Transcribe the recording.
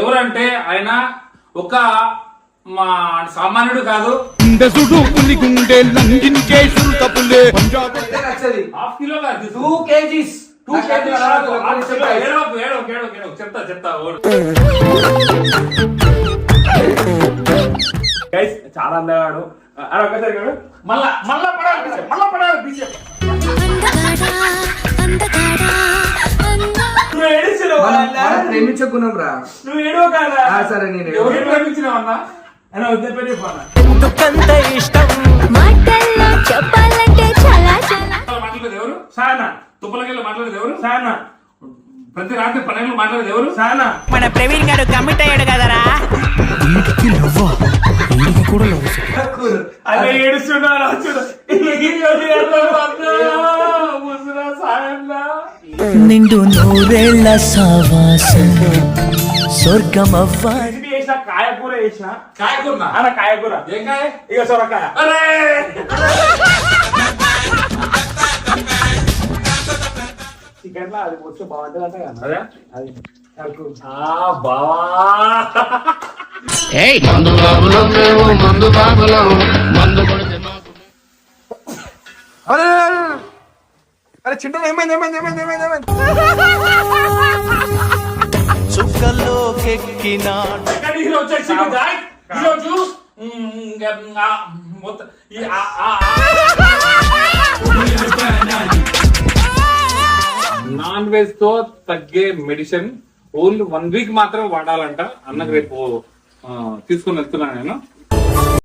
ఎవరంటే ఆయన ఒక మా సామాన్యుడు కాదు. హాఫ్ కిలో కాదు, 2 kgs. చెప్తా చాలా అందగాడు. ఒకసారి మళ్ళా పడాలి బీచ్. ప్రేమించుకున్నాం రా. నువ్వు ఏడవ కాదా? సరే నేను ఎవరు ప్రేమించినావన్నా? ఆయన వదిలిపెట్టి మాట్లాడేది ఎవరు? సాయనా. తుప్పలకెళ్ళి మాట్లాడేది ఎవరు? సాయనా. ప్రతి రాత్రి 12 మాట్లాడేది ఎవరు? సాయనా. మన ప్రవీణ్ గారు కమిట్ అయ్యాడు కదరా. అదే ఏడుస్తున్నాడు. నిండు నూరేళ్ల సావాసం స్వర్గమవ్వా. కాయకూర వేసిన కాయకూర ఏం కాయ? ఇక సొరకాయ. చికెన్ లో అది వచ్చి బాగుంటుంది అంట కదా. అది బావా అరే చింటూ ఏమైంది? చుక్కల్లోకెక్కినాడు ఈరోజు నాన్ వెజ్ తో తగ్గే మెడిసిన్ ఓన్లీ 1 వీక్ మాత్రం వాడాలంట. అన్నకు రేపు తీసుకుని వెళ్తున్నాను నేను.